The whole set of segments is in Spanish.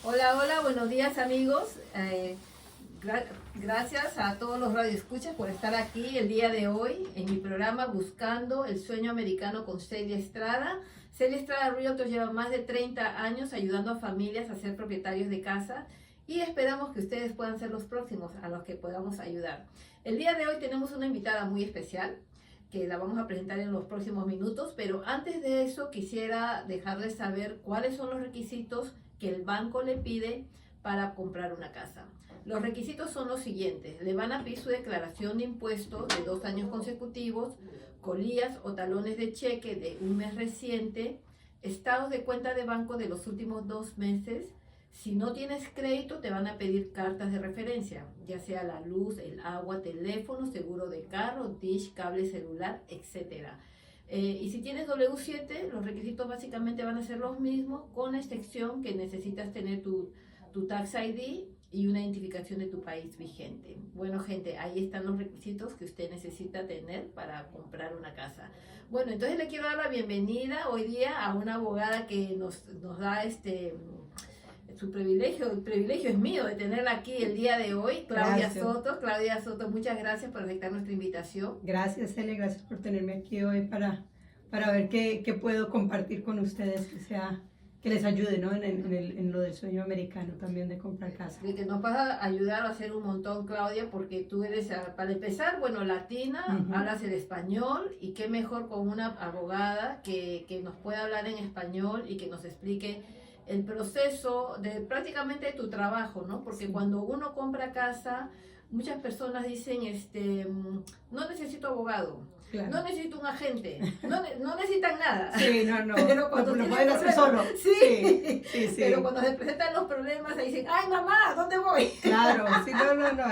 Hola, hola, buenos días amigos. Gracias a todos los radioescuchas por estar aquí el día de hoy en mi programa Buscando el Sueño Americano con Celia Estrada. Celia Estrada Realtor lleva más de 30 años ayudando a familias a ser propietarios de casa y esperamos que ustedes puedan ser los próximos a los que podamos ayudar. El día de hoy tenemos una invitada muy especial que la vamos a presentar en los próximos minutos, pero antes de eso quisiera dejarles saber cuáles son los requisitos que el banco le pide para comprar una casa. Los requisitos son los siguientes: le van a pedir su declaración de impuestos de 2 años consecutivos, colillas o talones de cheque de un mes reciente, estados de cuenta de banco de los últimos 2 meses. Si no tienes crédito, te van a pedir cartas de referencia, ya sea la luz, el agua, teléfono, seguro de carro, dish, cable celular, etc. Y si tienes W7, los requisitos básicamente van a ser los mismos, con la excepción que necesitas tener tu Tax ID y una identificación de tu país vigente. Bueno, gente, ahí están los requisitos que usted necesita tener para comprar una casa. Bueno, entonces le quiero dar la bienvenida hoy día a una abogada que nos da su privilegio. El privilegio es mío de tenerla aquí el día de hoy, Claudia Soto. Claudia Soto, muchas gracias por aceptar nuestra invitación. Gracias, Celia, gracias por tenerme aquí hoy para ver qué puedo compartir con ustedes que les ayude, ¿no? en lo del sueño americano también de comprar casa. De que nos vas a ayudar a hacer un montón, Claudia, porque tú eres, para empezar, bueno, latina, hablas el español, y qué mejor con una abogada que nos pueda hablar en español y que nos explique el proceso de prácticamente tu trabajo, ¿no? Porque cuando uno compra casa, muchas personas dicen, no necesito abogado, claro, no necesito un agente, no necesitan nada. Sí, no. Pero cuando lo pueden hacer solo. Sí. Pero cuando se presentan los problemas, ahí dicen, ay mamá, ¿dónde voy? Claro, sí, no,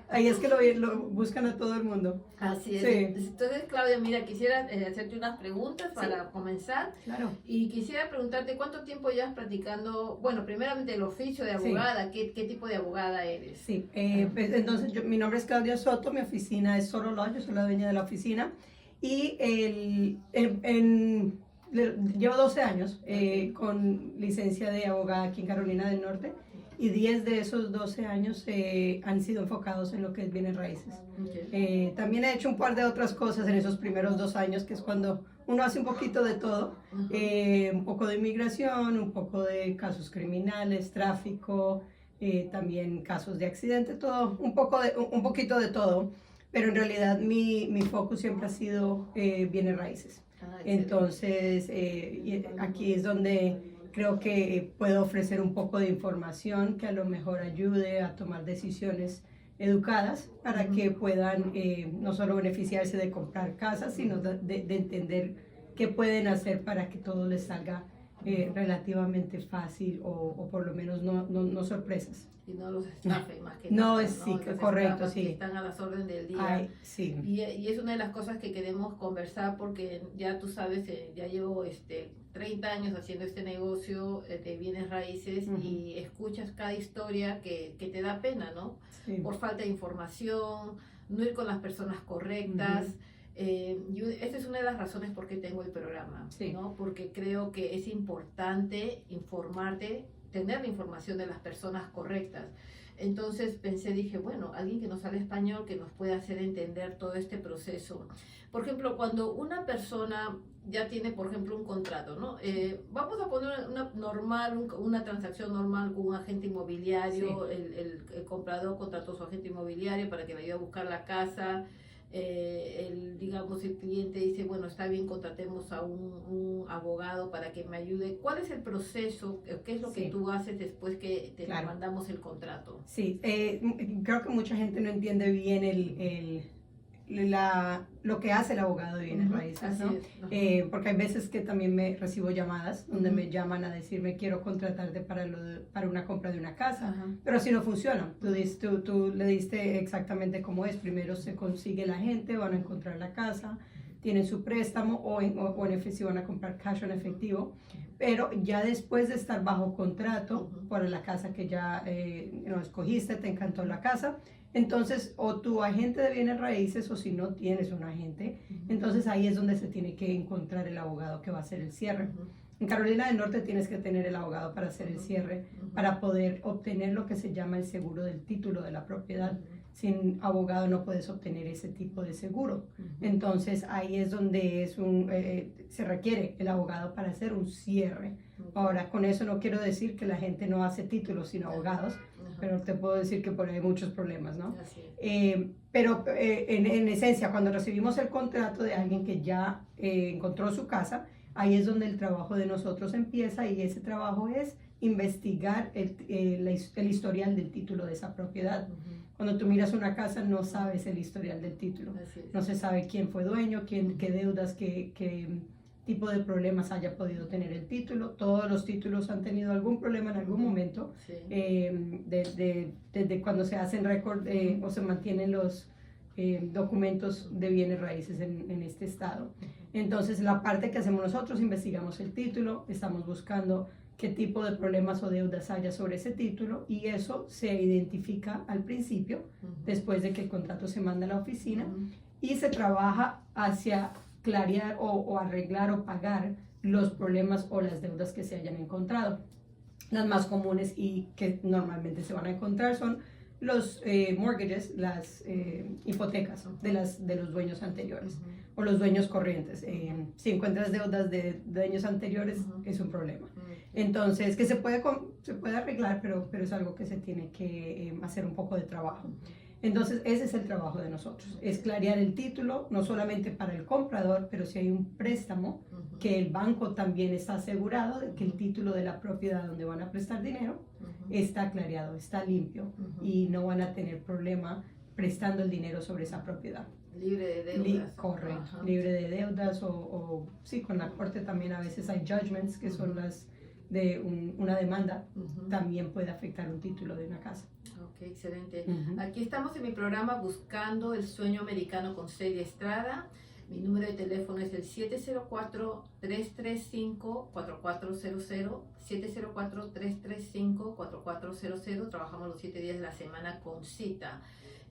ahí es que lo buscan a todo el mundo. Así es. Sí. Entonces, Claudia, mira, quisiera hacerte unas preguntas para comenzar. Claro. Y quisiera preguntarte, ¿cuánto tiempo llevas practicando, bueno, primeramente el oficio de abogada? ¿Qué tipo de abogada eres? Sí, pues, entonces mi nombre es Claudia Soto, mi oficina es Solo Law, yo soy la dueña de la oficina. Y llevo 12 años con licencia de abogada aquí en Carolina del Norte, y 10 de esos 12 años han sido enfocados en lo que es bienes raíces. Okay. También he hecho un par de otras cosas en esos primeros 2 años, que es cuando uno hace un poquito de todo, un poco de inmigración, un poco de casos criminales, tráfico, también casos de accidente, todo, un poquito de todo. Pero en realidad mi foco siempre ha sido bienes raíces. Entonces, aquí es donde creo que puedo ofrecer un poco de información que a lo mejor ayude a tomar decisiones educadas para que puedan no solo beneficiarse de comprar casas, sino de entender qué pueden hacer para que todo les salga relativamente fácil, o por lo menos no sorpresas. Y no los estafen más que nada. ¿no? Sí, correcto, sí. Que están a las órdenes del día. Ay, sí. Y es una de las cosas que queremos conversar, porque ya tú sabes, ya llevo 30 años haciendo este negocio de bienes raíces, y escuchas cada historia que te da pena, ¿no? Sí. Por falta de información, no ir con las personas correctas. Esta es una de las razones por qué tengo el programa, sí, ¿no? Porque creo que es importante informarte, tener la información de las personas correctas. Entonces dije, bueno, alguien que nos hable español, que nos pueda hacer entender todo este proceso. Por ejemplo, cuando una persona ya tiene, por ejemplo, un contrato, ¿no? Vamos a poner una transacción normal con un agente inmobiliario. Sí. El comprador contrató a su agente inmobiliario para que le ayude a buscar la casa. Digamos, el cliente dice, bueno, está bien, contratemos a un abogado para que me ayude. ¿Cuál es el proceso? ¿Qué es lo que tú haces después que te mandamos el contrato? Sí, creo que mucha gente no entiende bien lo que hace el abogado de bienes raíces, ¿no? Porque hay veces que también recibo llamadas donde me llaman a decirme, quiero contratarte para una compra de una casa, pero así no funciona. Tú le diste exactamente cómo es. Primero se consigue la gente, van a encontrar la casa, tienen su préstamo, o en efectivo van a comprar cash en efectivo, pero ya después de estar bajo contrato por la casa que ya escogiste, te encantó la casa, entonces o tu agente de bienes raíces, o si no tienes un agente, entonces ahí es donde se tiene que encontrar el abogado que va a hacer el cierre. En Carolina del Norte tienes que tener el abogado para hacer el cierre, para poder obtener lo que se llama el seguro del título de la propiedad. Sin abogado no puedes obtener ese tipo de seguro. Entonces ahí es donde se requiere el abogado para hacer un cierre. Ahora, con eso no quiero decir que la gente no hace títulos sin abogados, pero te puedo decir que por ahí hay muchos problemas, ¿no? Pero en esencia, cuando recibimos el contrato de alguien que ya encontró su casa, ahí es donde el trabajo de nosotros empieza, y ese trabajo es investigar el historial del título de esa propiedad. Cuando tú miras una casa no sabes el historial del título, no se sabe quién fue dueño, qué deudas, qué tipo de problemas haya podido tener el título. Todos los títulos han tenido algún problema en algún momento, desde cuando se hacen récord o se mantienen los documentos de bienes raíces en este estado. Entonces la parte que hacemos nosotros, investigamos el título, estamos buscando qué tipo de problemas o deudas haya sobre ese título, y eso se identifica al principio, después de que el contrato se manda a la oficina, y se trabaja hacia clarear o arreglar o pagar los problemas o las deudas que se hayan encontrado. Las más comunes y que normalmente se van a encontrar son los mortgages, las hipotecas de los dueños anteriores o los dueños corrientes. Si encuentras deudas de dueños anteriores, es un problema. Entonces, que se puede arreglar, pero es algo que se tiene que hacer un poco de trabajo. Entonces, ese es el trabajo de nosotros, es clarear el título, no solamente para el comprador, pero si hay un préstamo, que el banco también está asegurado de que el título de la propiedad donde van a prestar dinero está clareado, está limpio, y no van a tener problema prestando el dinero sobre esa propiedad. Libre de deudas. Correcto, libre de deudas, o sí, con la corte también a veces hay judgments, que son las de una demanda, también puede afectar un título de una casa. Ok, excelente. Aquí estamos en mi programa Buscando el Sueño Americano con Celia Estrada. Mi número de teléfono es el 704-335-4400, 704-335-4400. Trabajamos los 7 días de la semana con cita.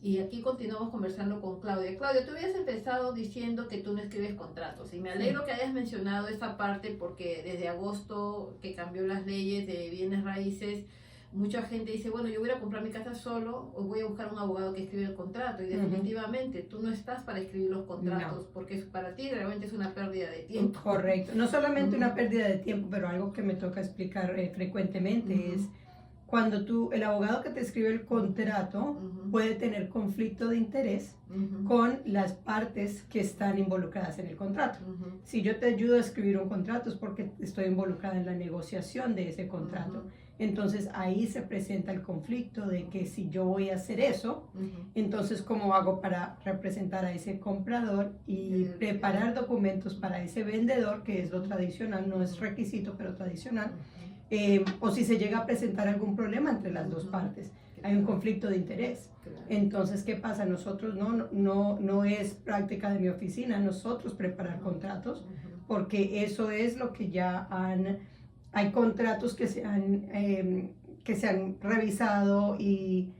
Y aquí continuamos conversando con Claudia. Claudia, tú habías empezado diciendo que tú no escribes contratos, y me alegro que hayas mencionado esa parte, porque desde agosto que cambió las leyes de bienes raíces, mucha gente dice, bueno, yo voy a comprar mi casa solo, o voy a buscar un abogado que escriba el contrato, y definitivamente tú no estás para escribir los contratos, porque para ti realmente es una pérdida de tiempo. Correcto, no solamente una pérdida de tiempo, pero algo que me toca explicar frecuentemente es cuando el abogado que te escribe el contrato puede tener conflicto de interés con las partes que están involucradas en el contrato. Si yo te ayudo a escribir un contrato es porque estoy involucrada en la negociación de ese contrato. Entonces ahí se presenta el conflicto de que si yo voy a hacer eso, entonces ¿cómo hago para representar a ese comprador y preparar documentos para ese vendedor, que es lo tradicional, no es requisito, pero tradicional? O si se llega a presentar algún problema entre las dos partes, hay un conflicto de interés. Entonces, ¿qué pasa? Nosotros no es práctica de mi oficina nosotros preparar contratos, porque eso es lo que ya hay contratos que se han revisado y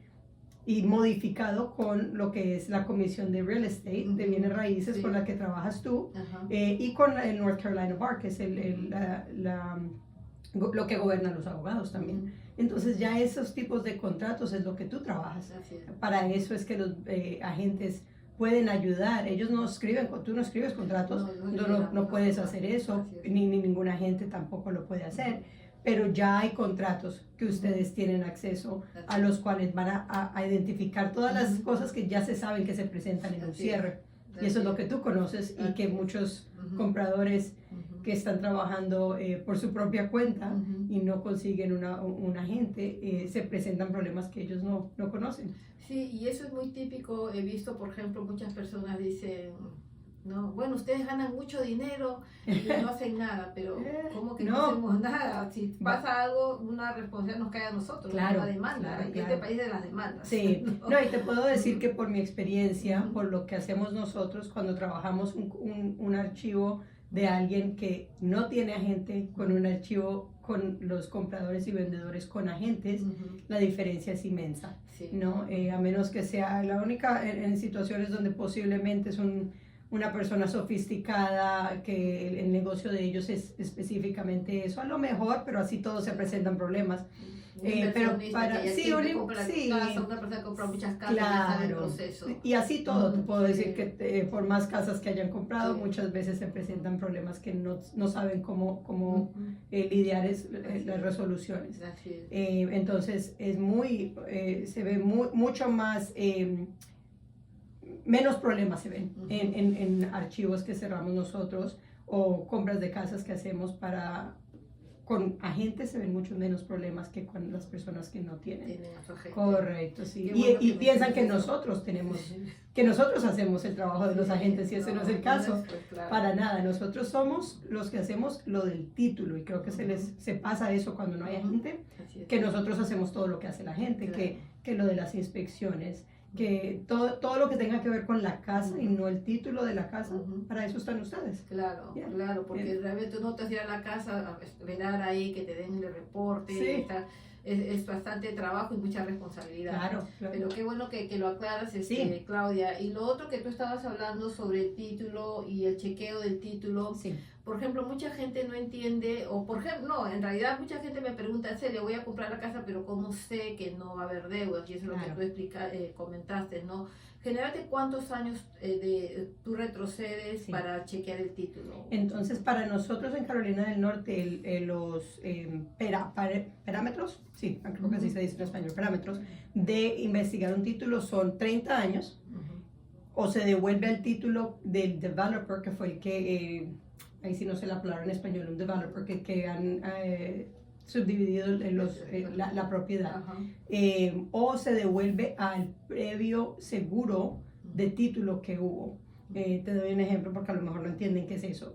modificado con lo que es la Comisión de Real Estate, de bienes raíces, con la que trabajas tú, y con el North Carolina Bar, que es lo que gobierna los abogados también. Entonces ya esos tipos de contratos es lo que tú trabajas. Para eso es que los agentes pueden ayudar. Ellos no escriben, tú no escribes contratos, no puedes hacer eso, ni ningún agente tampoco lo puede hacer, pero ya hay contratos que ustedes tienen acceso a los cuales van a identificar todas las cosas que ya se saben que se presentan en un cierre. Y eso es lo que tú conoces, y que muchos compradores que están trabajando por su propia cuenta y no consiguen un agente, se presentan problemas que ellos no conocen. Sí, y eso es muy típico. He visto, por ejemplo, muchas personas dicen, no, bueno, ustedes ganan mucho dinero y no hacen nada, pero ¿cómo que no hacemos nada? Si pasa algo, una responsabilidad nos cae a nosotros, claro, la demanda, en este país de las demandas. Sí, y te puedo decir que por mi experiencia, por lo que hacemos nosotros cuando trabajamos un archivo de alguien que no tiene agente con un archivo con los compradores y vendedores con agentes, la diferencia es inmensa, ¿no? A menos que sea la única, en situaciones donde posiblemente es una persona sofisticada, que el negocio de ellos es específicamente eso, a lo mejor, pero así todos se presentan problemas. Pero para sí, compra casa, una persona que compra muchas casas, claro, ya sabe el proceso. Y así todo, te puedo decir que por más casas que hayan comprado, muchas veces se presentan problemas que no saben cómo lidiar las resoluciones. Entonces es se ve mucho más, menos problemas se ven en archivos que cerramos nosotros o compras de casas que hacemos con agentes se ven muchos menos problemas que con las personas que no tienen. Correcto, sí. Y piensan que nosotros que nosotros hacemos el trabajo de los agentes y ese no es el caso. Claro. Para nada, nosotros somos los que hacemos lo del título y creo que se pasa eso cuando no hay agente, que nosotros hacemos todo lo que hace la gente, claro. que lo de las inspecciones, que todo lo que tenga que ver con la casa y no el título de la casa, para eso están ustedes. Claro, claro, porque realmente uno te a la casa a esperar ahí que te den el reporte, sí. Es bastante trabajo y mucha responsabilidad. Claro. Pero qué bueno que lo aclaras, sí. Claudia. Y lo otro que tú estabas hablando sobre el título y el chequeo del título, sí. Por ejemplo, mucha gente no entiende, o por ejemplo, no, en realidad mucha gente me pregunta, le voy a comprar la casa, pero ¿cómo sé que no va a haber deudas? Y eso es lo que tú comentaste, ¿no? Generalmente, ¿cuántos años tú retrocedes para chequear el título? Entonces, para nosotros en Carolina del Norte, los parámetros, sí, creo que así se dice en español, parámetros de investigar un título son 30 años, o se devuelve al título del developer, que fue el que, ahí sí no sé la palabra en español, un developer que han subdividido la propiedad, o se devuelve al previo seguro de título que hubo. Te doy un ejemplo porque a lo mejor no entienden qué es eso.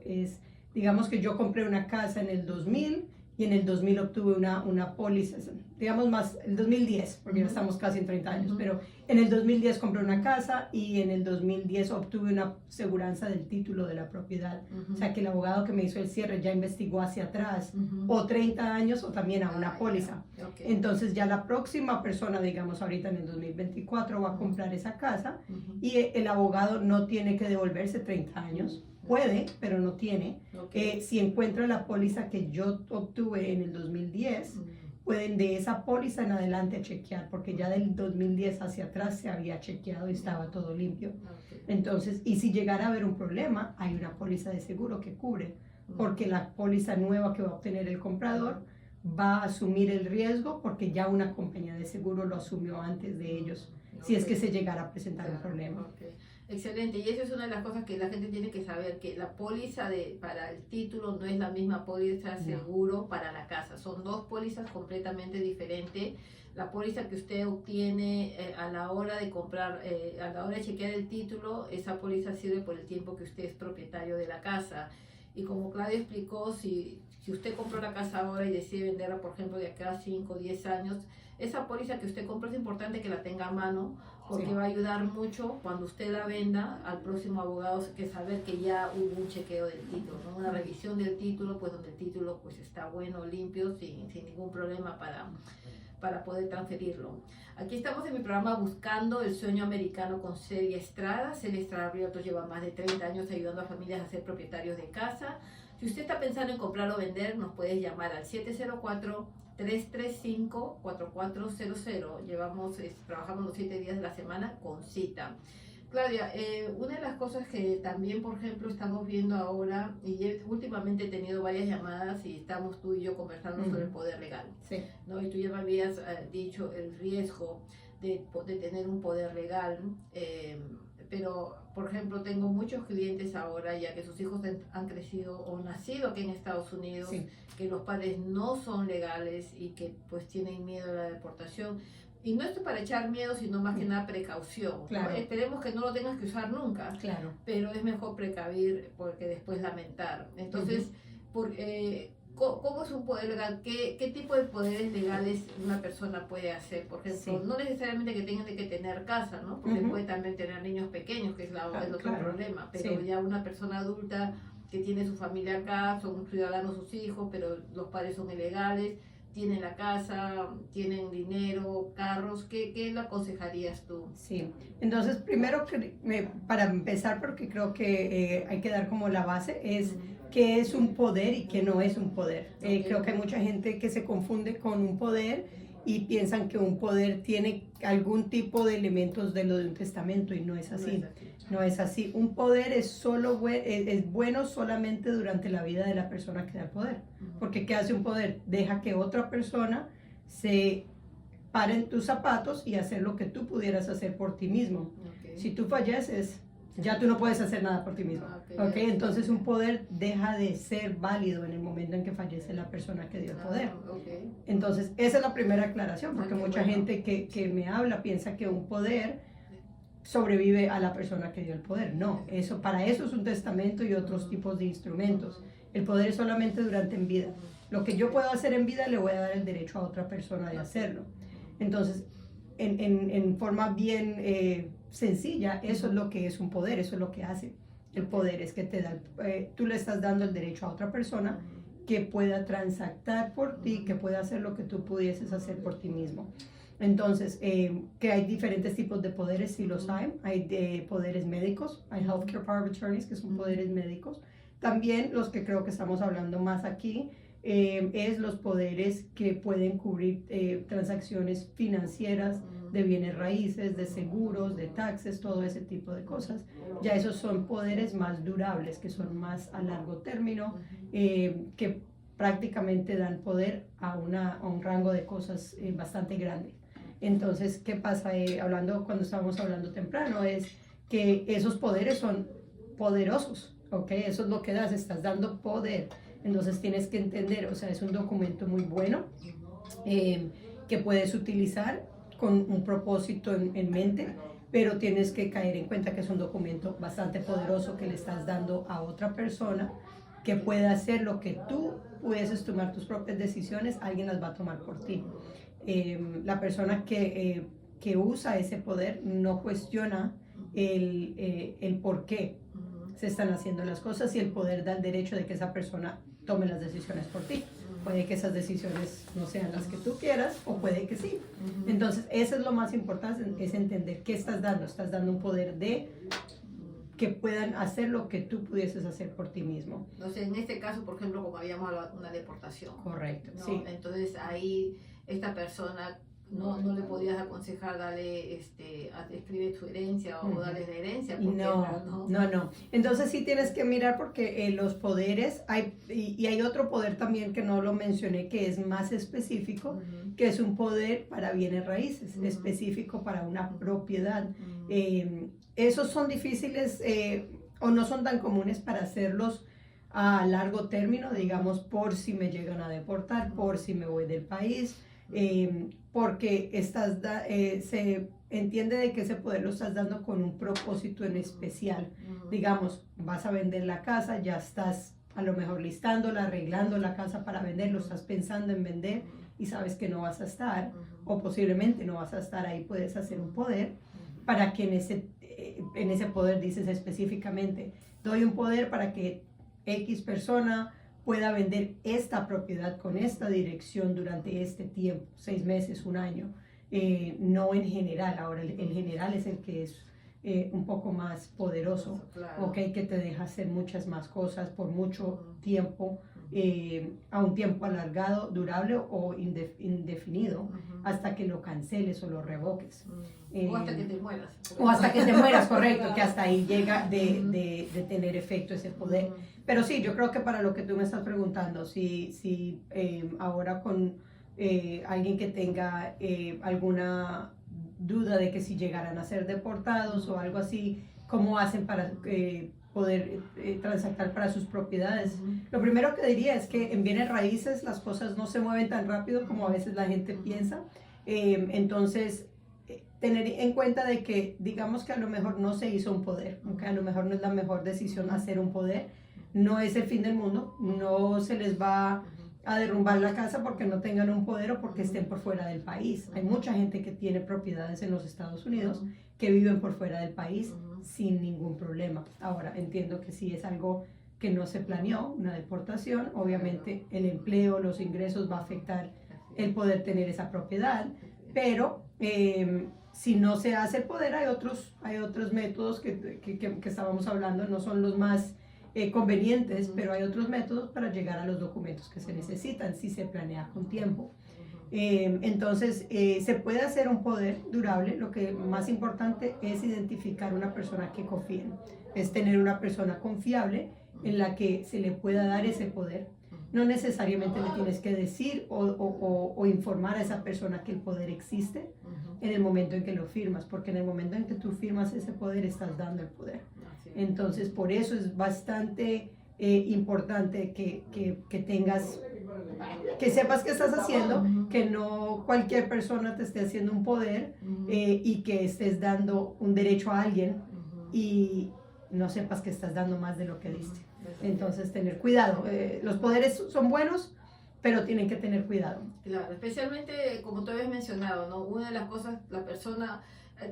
Digamos que yo compré una casa en el 2000 y en el 2000 obtuve una póliza, digamos más, el 2010, porque ya estamos casi en 30 años, pero en el 2010 compré una casa y en el 2010 obtuve una aseguranza del título de la propiedad. O sea que el abogado que me hizo el cierre ya investigó hacia atrás, o 30 años o también a una póliza. Okay. Entonces ya la próxima persona, digamos ahorita en el 2024, va a comprar esa casa y el abogado no tiene que devolverse 30 años. Puede, pero no tiene. Okay. Si encuentra la póliza que yo obtuve en el 2010, pueden de esa póliza en adelante chequear, porque ya del 2010 hacia atrás se había chequeado y estaba todo limpio. Okay. Entonces, y si llegara a haber un problema, hay una póliza de seguro que cubre, porque la póliza nueva que va a obtener el comprador va a asumir el riesgo, porque ya una compañía de seguro lo asumió antes de ellos, si es que se llegara a presentar un problema. Okay. Excelente, y eso es una de las cosas que la gente tiene que saber, que la póliza para el título no es la misma póliza seguro para la casa, son dos pólizas completamente diferentes. La póliza que usted obtiene a la hora de comprar, a la hora de chequear el título, esa póliza sirve por el tiempo que usted es propietario de la casa. Y como Claudia explicó, si usted compró la casa ahora y decide venderla, por ejemplo, de acá a 5 o 10 años, esa póliza que usted compra es importante que la tenga a mano, porque va a ayudar mucho cuando usted la venda al próximo abogado, que saber que ya hubo un chequeo del título, ¿no? Una revisión del título, pues donde el título pues está bueno, limpio, sin ningún problema para poder transferirlo. Aquí estamos en mi programa Buscando el Sueño Americano con Celia Estrada. Celia Estrada Realtor lleva más de 30 años ayudando a familias a ser propietarios de casa. Si usted está pensando en comprar o vender, nos puede llamar al 704-335-4400. Trabajamos los 7 días de la semana con cita. Claudia, una de las cosas que también, por ejemplo, estamos viendo ahora, y últimamente he tenido varias llamadas y estamos tú y yo conversando sobre el poder legal, ¿no? Y tú ya me habías dicho el riesgo de tener un poder legal, pero, por ejemplo, tengo muchos clientes ahora, ya que sus hijos han crecido o nacido aquí en Estados Unidos, que los padres no son legales y que pues tienen miedo a la deportación. Y no esto para echar miedo, sino más que nada precaución. Claro. ¿No? Esperemos que no lo tengas que usar nunca, pero es mejor precavir porque después lamentar. Entonces, ¿cómo es un poder legal? ¿Qué tipo de poderes legales una persona puede hacer? Por ejemplo, no necesariamente que tengan que tener casa, ¿no? Porque puede también tener niños pequeños, que es el otro problema, pero ya una persona adulta que tiene su familia acá, son ciudadanos sus hijos, pero los padres son ilegales. tienen la casa, tienen dinero, carros, ¿qué lo aconsejarías tú? Sí, entonces primero para empezar, porque creo que hay que dar como la base, es qué es un poder y qué no es un poder. Creo que hay mucha gente que se confunde con un poder y piensan que un poder tiene algún tipo de elementos de lo de un testamento y no es así. No es así. Un poder es bueno solamente durante la vida de la persona que da el poder. Porque ¿qué hace un poder? Deja que otra persona se pare en tus zapatos y hacer lo que tú pudieras hacer por ti mismo. Si tú falleces, ya tú no puedes hacer nada por ti mismo. Entonces un poder deja de ser válido en el momento en que fallece la persona que dio el poder. Entonces esa es la primera aclaración, porque mucha gente que me habla piensa que un poder sobrevive a la persona que dio el poder. No, para eso es un testamento y otros tipos de instrumentos. El poder es solamente durante en vida. Lo que yo puedo hacer en vida le voy a dar el derecho a otra persona de hacerlo. Entonces, en forma bien sencilla, eso es lo que es un poder, eso es lo que hace. El poder es que tú le estás dando el derecho a otra persona que pueda transactar por ti, que pueda hacer lo que tú pudieses hacer por ti mismo. Entonces, que hay diferentes tipos de poderes, sí los hay. Hay de poderes médicos, hay healthcare power of attorneys, que son poderes médicos. También los que creo que estamos hablando más aquí, es los poderes que pueden cubrir transacciones financieras, de bienes raíces, de seguros, de taxes, todo ese tipo de cosas. Ya esos son poderes más durables, que son más a largo término, que prácticamente dan poder a un rango de cosas bastante grande. Entonces, ¿qué pasa? Cuando estábamos hablando temprano, es que esos poderes son poderosos, ¿ok? Eso es lo que das, estás dando poder. Entonces tienes que entender, o sea, es un documento muy bueno que puedes utilizar con un propósito en mente, pero tienes que caer en cuenta que es un documento bastante poderoso que le estás dando a otra persona que pueda hacer lo que tú pudieses tomar tus propias decisiones, alguien las va a tomar por ti. La persona que usa ese poder no cuestiona el por qué se están haciendo las cosas y el poder da el derecho de que esa persona tome las decisiones por ti. Puede que esas decisiones no sean las que tú quieras o puede que sí. Entonces, eso es lo más importante, es entender qué estás dando. Estás dando un poder de que puedan hacer lo que tú pudieses hacer por ti mismo. Entonces, en este caso, por ejemplo, como habíamos hablado, una deportación. Correcto, ¿no? sí. Entonces, ahí esta persona no le podías aconsejar darle, escribe tu herencia o darle la herencia. No. Entonces sí tienes que mirar porque los poderes, hay otro poder también que no lo mencioné, que es más específico, que es un poder para bienes raíces, específico para una propiedad. Esos son difíciles o no son tan comunes para hacerlos a largo término, digamos, por si me llegan a deportar, por si me voy del país. Porque se entiende de que ese poder lo estás dando con un propósito en especial. Digamos, vas a vender la casa, ya estás a lo mejor listándola, arreglando la casa para venderlo, estás pensando en vender y sabes que no vas a estar o posiblemente no vas a estar ahí, puedes hacer un poder para que en ese poder dices específicamente, doy un poder para que X persona pueda vender esta propiedad con esta dirección durante este tiempo, 6 meses, 1 año, no en general. Ahora el general es el que es un poco más poderoso, claro. Okay, que te deja hacer muchas más cosas por mucho tiempo, a un tiempo alargado, durable o indefinido, hasta que lo canceles o lo revoques. O hasta que te mueras. O hasta que te mueras, correcto, que hasta ahí llega de tener efecto ese poder. Pero sí, yo creo que para lo que tú me estás preguntando, si ahora con alguien que tenga alguna duda de que si llegaran a ser deportados o algo así, ¿cómo hacen para poder transactar para sus propiedades? Lo primero que diría es que en bienes raíces las cosas no se mueven tan rápido como a veces la gente piensa. Entonces, tener en cuenta de que, digamos que a lo mejor no se hizo un poder, ¿okay? A lo mejor no es la mejor decisión hacer un poder, no es el fin del mundo, no se les va a derrumbar la casa porque no tengan un poder o porque estén por fuera del país. Hay mucha gente que tiene propiedades en los Estados Unidos que viven por fuera del país sin ningún problema. Ahora, entiendo que si es algo que no se planeó, una deportación, obviamente el empleo, los ingresos va a afectar el poder tener esa propiedad, pero si no se hace el poder, hay otros métodos que estábamos hablando, no son los más convenientes, pero hay otros métodos para llegar a los documentos que se necesitan si se planea con tiempo. Entonces, se puede hacer un poder durable. Lo que más importante es identificar una persona que confíen, es tener una persona confiable en la que se le pueda dar ese poder. No necesariamente le tienes que decir o informar a esa persona que el poder existe en el momento en que lo firmas, porque en el momento en que tú firmas ese poder estás dando el poder. Entonces, por eso es bastante importante que tengas, que sepas qué estás haciendo, que no cualquier persona te esté haciendo un poder y que estés dando un derecho a alguien y no sepas que estás dando más de lo que diste. Entonces, tener cuidado. Los poderes son buenos, pero tienen que tener cuidado. Claro, especialmente como tú habías mencionado, ¿no? Una de las cosas, la persona,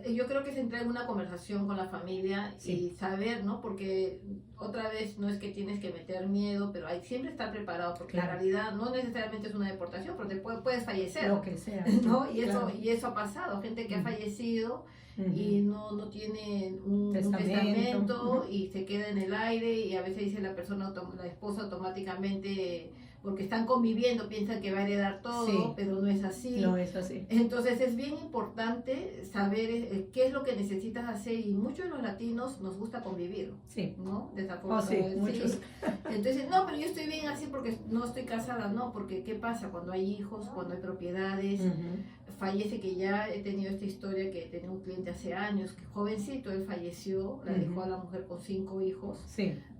yo creo que es entrar en una conversación con la familia y saber, ¿no? Porque otra vez no es que tienes que meter miedo, pero hay siempre estar preparado, porque la realidad no necesariamente es una deportación, porque puedes fallecer. Lo que sea. ¿No? Y eso ha pasado, gente que ha fallecido y no tiene un testamento y se queda en el aire, y a veces dice la esposa automáticamente, porque están conviviendo, piensan que va a heredar todo, pero no es así. No es así. Entonces es bien importante saber qué es lo que necesitas hacer, y muchos de los latinos nos gusta convivir, ¿no? Desafortunadamente. Muchos. Entonces, no, pero yo estoy bien así porque no estoy casada, no, porque ¿qué pasa? Cuando hay hijos, cuando hay propiedades, fallece, que ya he tenido esta historia, que tenía un cliente hace años, que jovencito, él falleció, la dejó a la mujer con 5 hijos,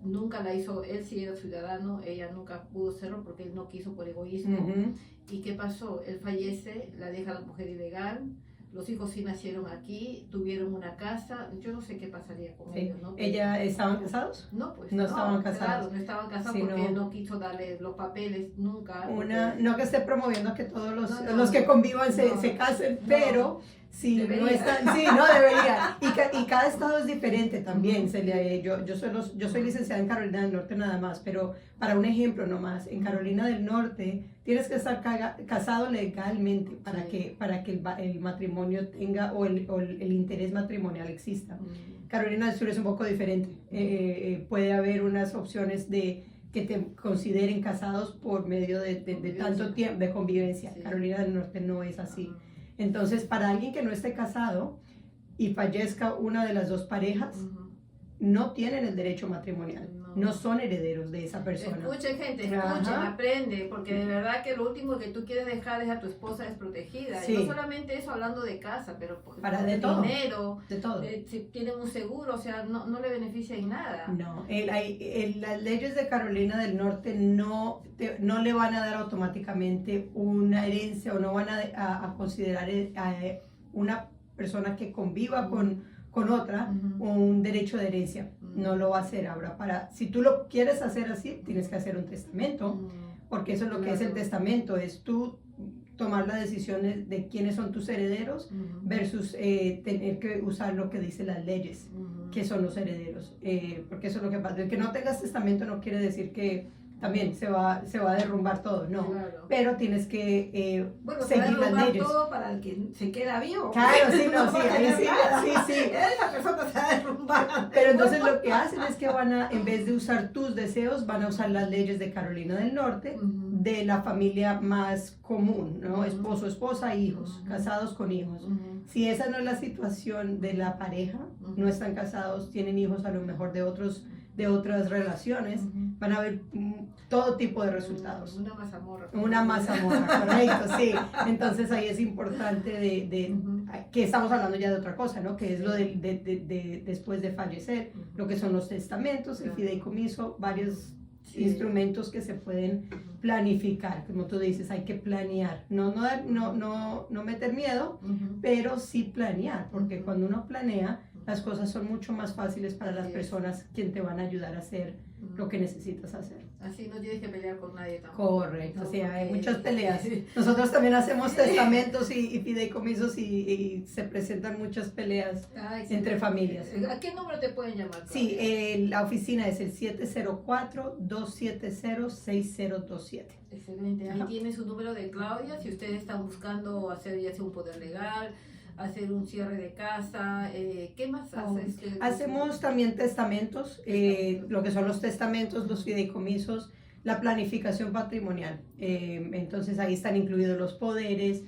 nunca la hizo, él sí era ciudadano, ella nunca pudo serlo porque él no quiso por egoísmo. ¿Y qué pasó? Él fallece, la deja a la mujer ilegal, los hijos sí nacieron aquí, tuvieron una casa, yo no sé qué pasaría con ellos, ¿no? ¿Ella estaban casados? No, pues no estaban casados. Claro, no estaban casados porque no quiso darle los papeles nunca. No que esté promoviendo que todos los que convivan se casen, pero si no están, no deberían. Y cada estado es diferente también. Yo soy licenciada en Carolina del Norte nada más, pero para un ejemplo nomás, en Carolina del Norte tienes que estar casado legalmente para que el matrimonio tenga o el interés matrimonial exista. Carolina del Sur es un poco diferente. Puede haber unas opciones de que te consideren casados por medio de tanto tiempo de convivencia. Carolina del Norte no es así. Entonces, para alguien que no esté casado y fallezca una de las dos parejas, no tienen el derecho matrimonial, no son herederos de esa persona. Escuchen, gente, escuchen, aprende, porque de verdad que lo último que tú quieres dejar es a tu esposa desprotegida. Y no solamente eso, hablando de casa, pero para de todo, dinero, de todo. Si tienen un seguro, o sea, no le beneficia en nada. No, las leyes de Carolina del Norte no le van a dar automáticamente una herencia, o no van a considerar a una persona que conviva con otra un derecho de herencia. No lo va a hacer ahora. Si tú lo quieres hacer así, tienes que hacer un testamento, porque eso es lo que es el testamento, es tú tomar las decisiones de quiénes son tus herederos versus tener que usar lo que dicen las leyes, que son los herederos, porque eso es lo que pasa. El que no tengas testamento no quiere decir que también se va a derrumbar todo, no, pero tienes que seguir las leyes. Todo para el que se queda vivo. Claro, sí. Esa persona se va a derrumbar. Pero entonces lo que hacen es que en vez de usar tus deseos, van a usar las leyes de Carolina del Norte, de la familia más común, ¿no? Esposo, esposa, hijos, casados con hijos. Si esa no es la situación de la pareja, no están casados, tienen hijos a lo mejor de otras relaciones, van a haber todo tipo de resultados. Una mazamorra. Una mazamorra, correcto, sí. Entonces ahí es importante que estamos hablando ya de otra cosa, ¿no? Que es lo de después de fallecer, lo que son los testamentos, el fideicomiso, varios instrumentos que se pueden planificar. Como tú dices, hay que planear. No meter miedo, pero sí planear, porque cuando uno planea, las cosas son mucho más fáciles para las personas quien te van a ayudar a hacer lo que necesitas hacer. Así no tienes que pelear con nadie tampoco. Correcto, sí, hay muchas peleas. Nosotros también hacemos testamentos y fideicomisos y se presentan muchas peleas entre familias. ¿A qué número te pueden llamar? Sí, la oficina es el 704-270-6027. Excelente, ahí tiene su número de Claudia, si ustedes están buscando hacer ya sea un poder legal, hacer un cierre de casa, ¿qué más haces? Hacemos también testamentos, lo que son los testamentos, los fideicomisos, la planificación patrimonial. Entonces ahí están incluidos los poderes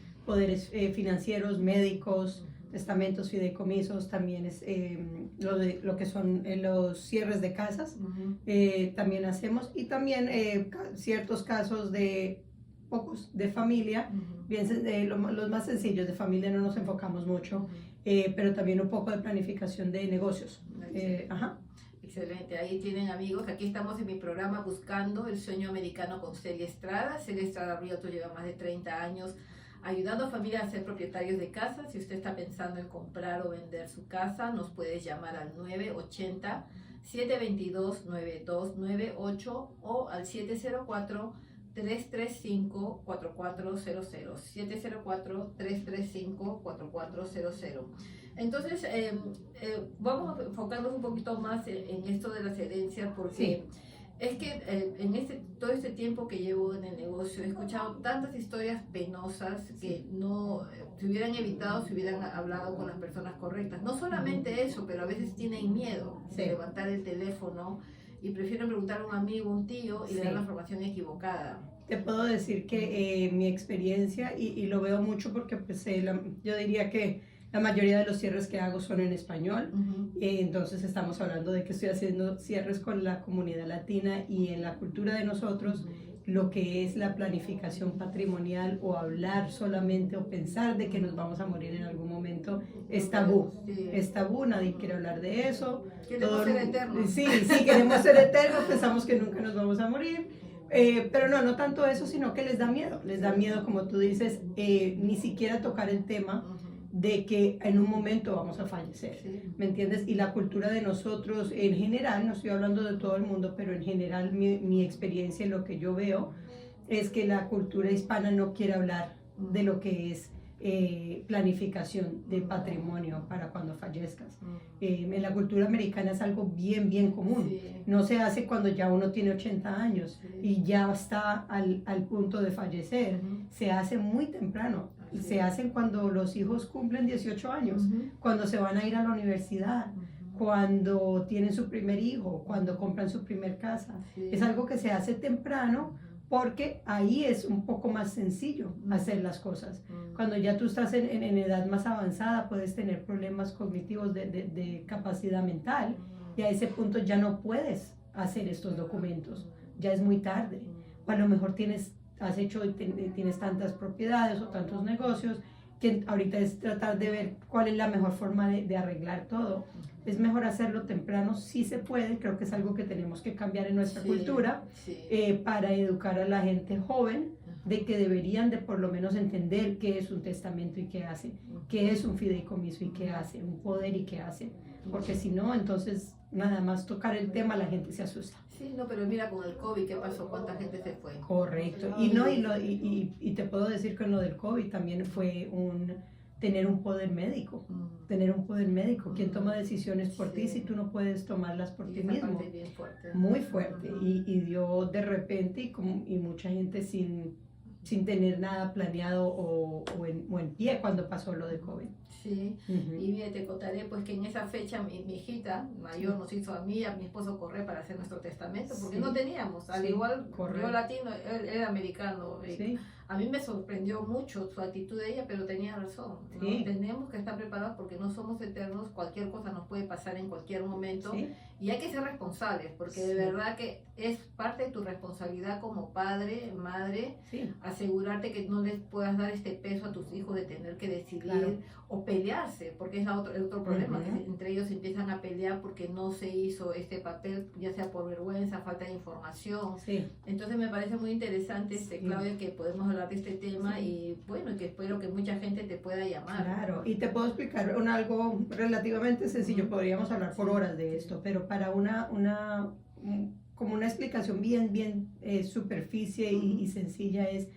financieros, médicos, testamentos, fideicomisos, también es lo que son los cierres de casas, también hacemos, y también ciertos casos de pocos de familia, bien, los más sencillos de familia no nos enfocamos mucho, pero también un poco de planificación de negocios. Excelente, ahí tienen amigos, aquí estamos en mi programa Buscando el Sueño Americano con Celia Estrada. Celia Estrada Realtor lleva más de 30 años ayudando a familias a ser propietarios de casa. Si usted está pensando en comprar o vender su casa, nos puedes llamar al 980-722-9298 o al 704-335-4400, 704-335-4400. Entonces, vamos a enfocarnos un poquito más en esto de las herencias, porque es que en todo este tiempo que llevo en el negocio he escuchado tantas historias penosas que no se hubieran evitado si hubieran hablado con las personas correctas. No solamente eso, pero a veces tienen miedo de levantar el teléfono y prefieren preguntar a un amigo, un tío y le dan la información equivocada. Te puedo decir que mi experiencia, y lo veo mucho porque pues, yo diría que la mayoría de los cierres que hago son en español, entonces estamos hablando de que estoy haciendo cierres con la comunidad latina y en la cultura de nosotros, lo que es la planificación patrimonial o hablar solamente o pensar de que nos vamos a morir en algún momento es tabú. Es tabú, nadie quiere hablar de eso. Queremos ser eternos. Sí, queremos ser eternos, pensamos que nunca nos vamos a morir. Pero no tanto eso, sino que les da miedo, como tú dices, ni siquiera tocar el tema de que en un momento vamos a fallecer, ¿me entiendes? Y la cultura de nosotros en general, no estoy hablando de todo el mundo, pero en general mi experiencia y lo que yo veo es que la cultura hispana no quiere hablar de lo que es planificación de patrimonio para cuando fallezcas. En la cultura americana es algo bien común. No se hace cuando ya uno tiene 80 años y ya está al punto de fallecer. Se hace muy temprano. Se hacen cuando los hijos cumplen 18 años, cuando se van a ir a la universidad, cuando tienen su primer hijo, cuando compran su primer casa. Es algo que se hace temprano porque ahí es un poco más sencillo hacer las cosas. Cuando ya tú estás en edad más avanzada, puedes tener problemas cognitivos de capacidad mental y a ese punto ya no puedes hacer estos documentos, ya es muy tarde. O a lo mejor tienes tantas propiedades o tantos negocios que ahorita es tratar de ver cuál es la mejor forma de arreglar todo. Es mejor hacerlo temprano, sí se puede, creo que es algo que tenemos que cambiar en nuestra cultura para educar a la gente joven de que deberían de por lo menos entender qué es un testamento y qué hace, qué es un fideicomiso y qué hace, un poder y qué hace, porque si no, entonces nada más tocar el tema la gente se asusta. Sí, no, pero mira con el COVID, ¿qué pasó? ¿Cuánta gente se fue? Correcto, y te puedo decir que en lo del COVID también fue tener un poder médico, quien toma decisiones por ti si tú no puedes tomarlas por ti mismo. Bien fuerte. Muy fuerte, y dio de repente y mucha gente sin tener nada planeado o en pie cuando pasó lo de COVID. Sí, y mire, te contaré pues que en esa fecha mi hijita mayor nos hizo a mí y a mi esposo correr para hacer nuestro testamento, porque no teníamos, al igual yo latino, él era americano. A mí me sorprendió mucho su actitud de ella, pero tenía razón, ¿no? Tenemos que estar preparados porque no somos eternos, cualquier cosa nos puede pasar en cualquier momento y hay que ser responsables, porque de verdad que es parte de tu responsabilidad como padre, madre, asegurarte que no les puedas dar este peso a tus hijos de tener que decidir o pelearse, porque es el otro problema, que entre ellos empiezan a pelear porque no se hizo este papel, ya sea por vergüenza, falta de información. Entonces me parece muy interesante, Claudia, que podemos hablar de este tema y bueno, que espero que mucha gente te pueda llamar. Claro, y te puedo explicar algo relativamente sencillo, podríamos hablar por horas de esto, pero para como una explicación bien superficie y sencilla es,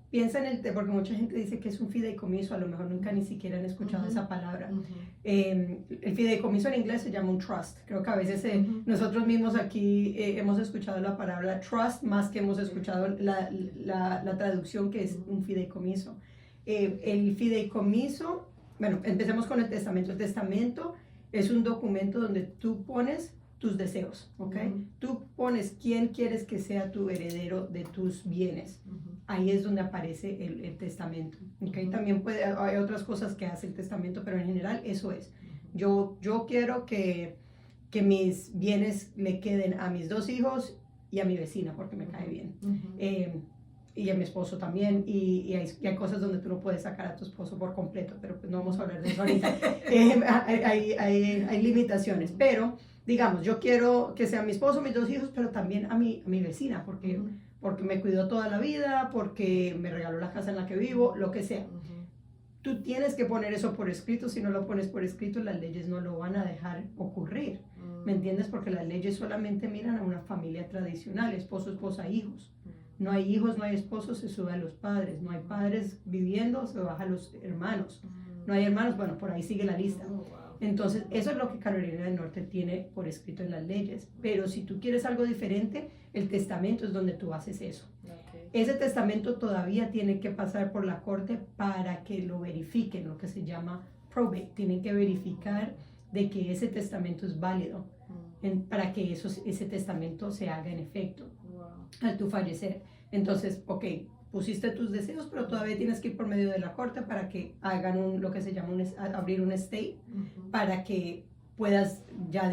piensa en porque mucha gente dice que es un fideicomiso, a lo mejor nunca ni siquiera han escuchado esa palabra. El fideicomiso en inglés se llama un trust. Creo que a veces nosotros mismos aquí hemos escuchado la palabra trust más que hemos escuchado la traducción que es un fideicomiso. El fideicomiso, bueno, empecemos con el testamento. El testamento es un documento donde tú pones tus deseos, ¿ok? Tú pones quién quieres que sea tu heredero de tus bienes. Ahí es donde aparece el testamento, ¿ok? También hay otras cosas que hace el testamento, pero en general eso es. Yo quiero que mis bienes le queden a mis 2 hijos y a mi vecina porque me cae bien. Y a mi esposo también, y hay cosas donde tú no puedes sacar a tu esposo por completo, pero pues no vamos a hablar de eso ahorita. Hay limitaciones, pero digamos, yo quiero que sea mi esposo, mis 2 hijos, pero también a mi vecina, porque me cuidó toda la vida, porque me regaló la casa en la que vivo, lo que sea. Tú tienes que poner eso por escrito. Si no lo pones por escrito, las leyes no lo van a dejar ocurrir, ¿me entiendes? Porque las leyes solamente miran a una familia tradicional, esposo, esposa, hijos. No hay hijos, no hay esposos, se sube a los padres. No hay padres viviendo, se baja a los hermanos. No hay hermanos, bueno, por ahí sigue la lista. Entonces, eso es lo que Carolina del Norte tiene por escrito en las leyes. Pero si tú quieres algo diferente, el testamento es donde tú haces eso. Ese testamento todavía tiene que pasar por la corte para que lo verifiquen, lo que se llama probate. Tienen que verificar de que ese testamento es válido para que ese testamento se haga en efecto al tu fallecer. Entonces, ok, pusiste tus deseos, pero todavía tienes que ir por medio de la corte para que hagan lo que se llama abrir un estate, para que puedas ya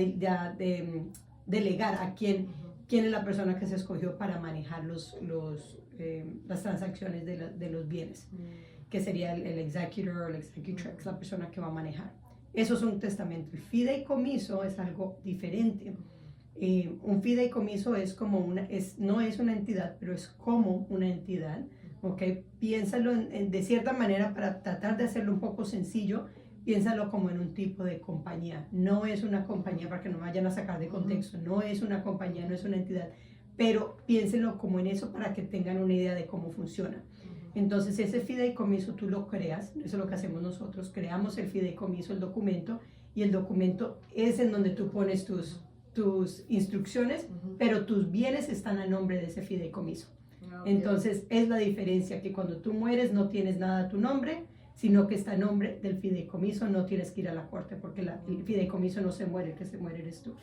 delegar a quién es la persona que se escogió para manejar las transacciones de los bienes, que sería el executor o el executrix, la persona que va a manejar. Eso es un testamento. El fideicomiso es algo diferente. Un fideicomiso es como no es una entidad, pero es como una entidad, ¿ok? Piénsalo de cierta manera, para tratar de hacerlo un poco sencillo, piénsalo como en un tipo de compañía. No es una compañía, para que no me vayan a sacar de contexto, no es una compañía, no es una entidad, pero piénsenlo como en eso para que tengan una idea de cómo funciona. Entonces ese fideicomiso tú lo creas, eso es lo que hacemos nosotros, creamos el fideicomiso, el documento, y el documento es en donde tú pones tus instrucciones, pero tus bienes están a nombre de ese fideicomiso. Entonces es la diferencia, que cuando tú mueres no tienes nada a tu nombre, sino que está a nombre del fideicomiso. No tienes que ir a la corte porque el fideicomiso no se muere, el que se muere eres tú.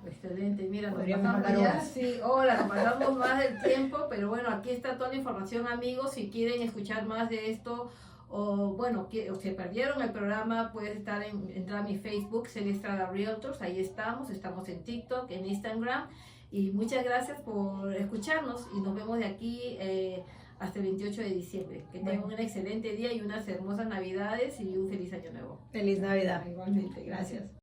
Excelente, mira, nos Podríamos pasamos hablar ya, horas. sí, hola, nos pasamos más del tiempo, pero bueno, aquí está toda la información, amigos. Si quieren escuchar más de esto, o bueno, que se perdieron el programa, puedes entrar a mi Facebook, Celia Estrada Realtors. Ahí estamos en TikTok, en Instagram, y muchas gracias por escucharnos, y nos vemos de aquí hasta el 28 de diciembre. Que tengan un excelente día y unas hermosas navidades y un feliz año nuevo. Feliz Navidad. Igualmente, gracias.